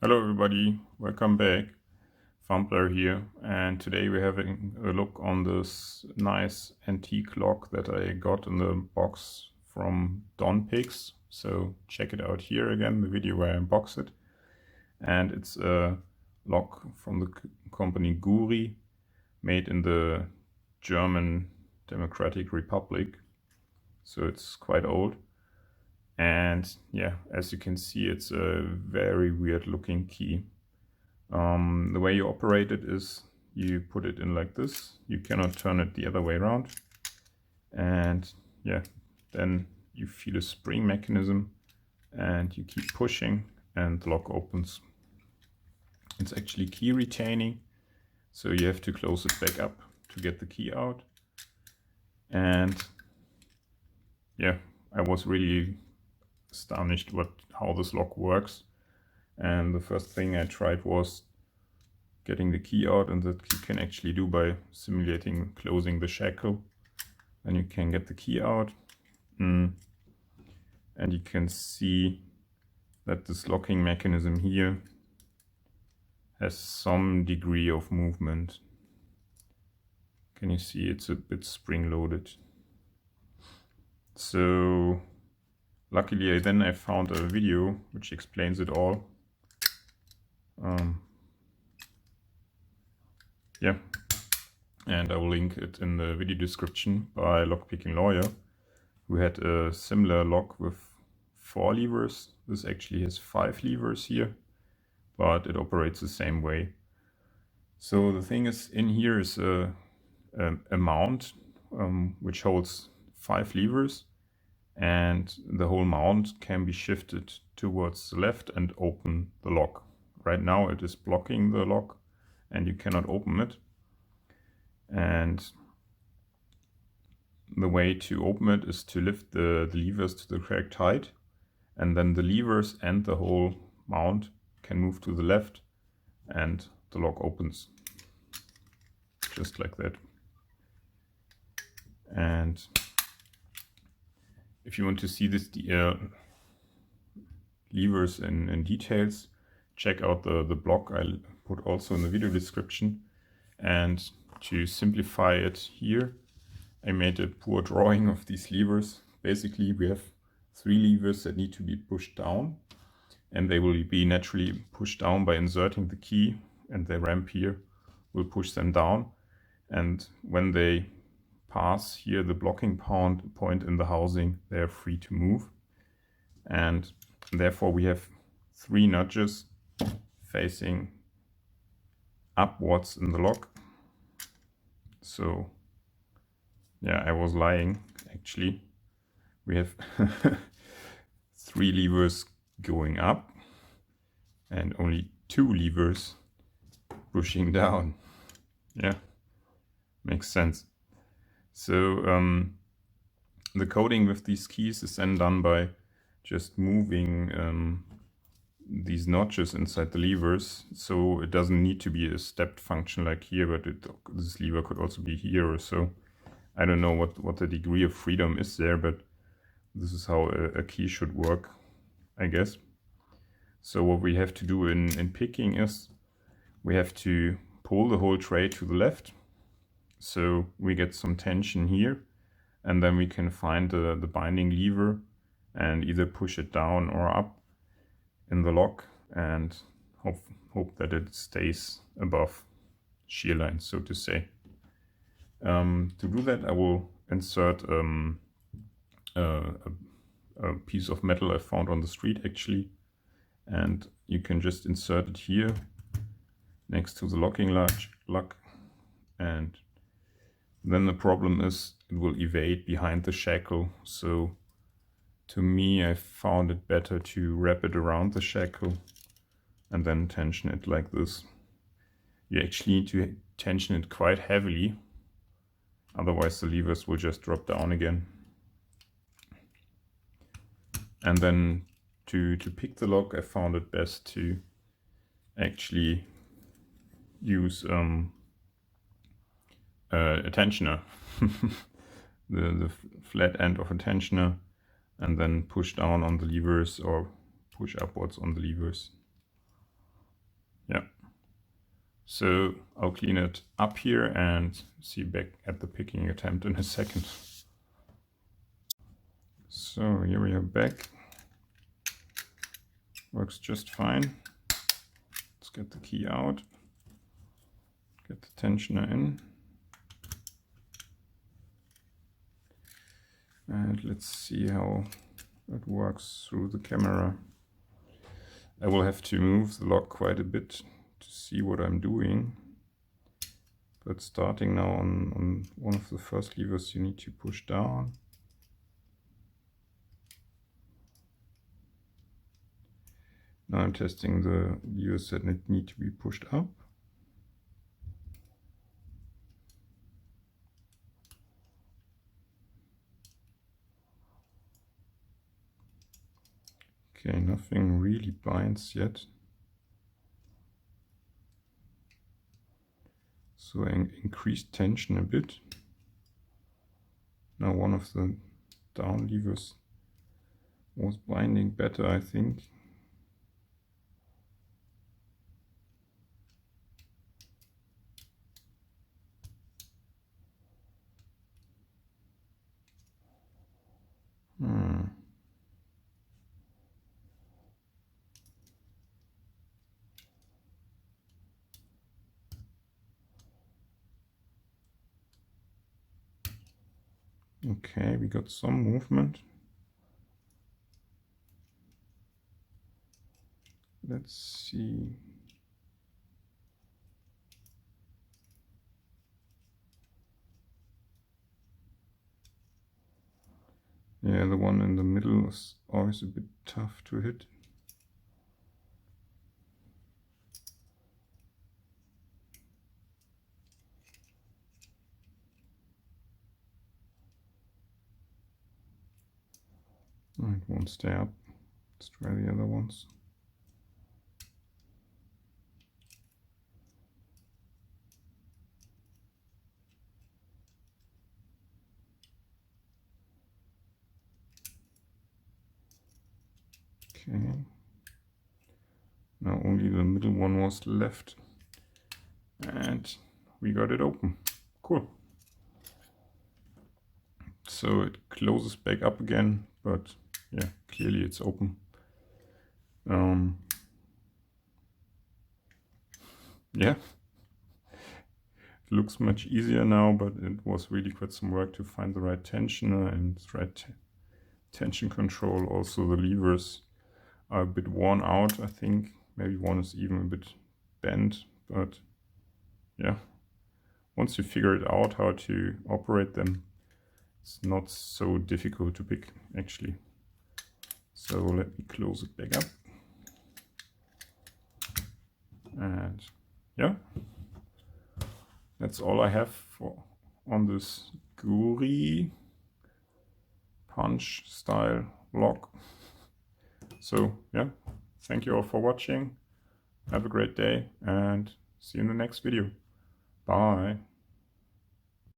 Hello everybody, welcome back. Fumbler here, and today we're having a look on this nice antique lock that I got in the box from Don Picks. So check it out here again, the video where I unbox it. And it's a lock from the company Guri, made in the German Democratic Republic. So it's quite old. And yeah, as you can see, it's a very weird looking key. The way you operate it is you put it in like this. You cannot turn it the other way around. And yeah, then you feel a spring mechanism and you keep pushing and the lock opens. It's actually key retaining, so you have to close it back up to get the key out. And yeah, I was really astonished how this lock works. And the first thing I tried was getting the key out, and that you can actually do by simulating closing the shackle. Then you can get the key out, and you can see that this locking mechanism here has some degree of movement. Can you see it's a bit spring-loaded? So luckily I found a video which explains it all. Yeah, and I will link it in the video description by Lockpicking Lawyer, who had a similar lock with 4 levers. This actually has 5 levers here, but it operates the same way. So the thing is, in here is a mount which holds 5 levers, and the whole mount can be shifted towards the left and open the lock. Right now it is blocking the lock and you cannot open it. And the way to open it is to lift the levers to the correct height, and then the levers and the whole mount can move to the left and the lock opens. Just like that. And if you want to see this levers in details, check out the blog I'll put also in the video description. And to simplify it here, I made a poor drawing of these levers. Basically, we have 3 levers that need to be pushed down, and they will be naturally pushed down by inserting the key, and the ramp here will push them down. And when they pass here the blocking point in the housing, they are free to move. And therefore we have 3 nudges facing upwards in the lock. So yeah, I was lying actually. We have 3 levers going up and only 2 levers pushing down. Yeah, makes sense. So the coding with these keys is then done by just moving these notches inside the levers. So it doesn't need to be a stepped function like here, but this lever could also be here or so. I don't know what the degree of freedom is there, but this is how a key should work, I guess. So what we have to do in picking is we have to pull the whole tray to the left. So we get some tension here, and then we can find the binding lever and either push it down or up in the lock and hope that it stays above shear line, so to say. To do that, I will insert a piece of metal I found on the street actually, and you can just insert it here next to the locking lock, and then the problem is it will evade behind the shackle. So to me, I found it better to wrap it around the shackle and then tension it like this. You actually need to tension it quite heavily, otherwise the levers will just drop down again. And then to pick the lock, I found it best to actually use a tensioner, the flat end of a tensioner, and then push down on the levers or push upwards on the levers. yeah. So I'll clean it up here and see you back at the picking attempt in a second. So here we are back. Works just fine. Let's get the key out. Get the tensioner in. And let's see how it works through the camera. I will have to move the lock quite a bit to see what I'm doing. But starting now on one of the first levers, you need to push down. Now I'm testing the levers that need to be pushed up. Okay, nothing really binds yet. So I increased tension a bit. Now one of the down levers was binding better, I think. Okay, we got some movement. Let's see. Yeah, the one in the middle is always a bit tough to hit. Oh, it won't stay up. Let's try the other ones. Okay. Now only the middle one was left. And we got it open. Cool. So it closes back up again, but yeah, clearly it's open. Yeah, it looks much easier now, but it was really quite some work to find the right tensioner and the right tension control. Also the levers are a bit worn out, I think. Maybe one is even a bit bent, but yeah, once you figure it out how to operate them, it's not so difficult to pick actually. So let me close it back up. And yeah, that's all I have on this Guri punch style lock. So yeah, thank you all for watching. Have a great day and see you in the next video. Bye.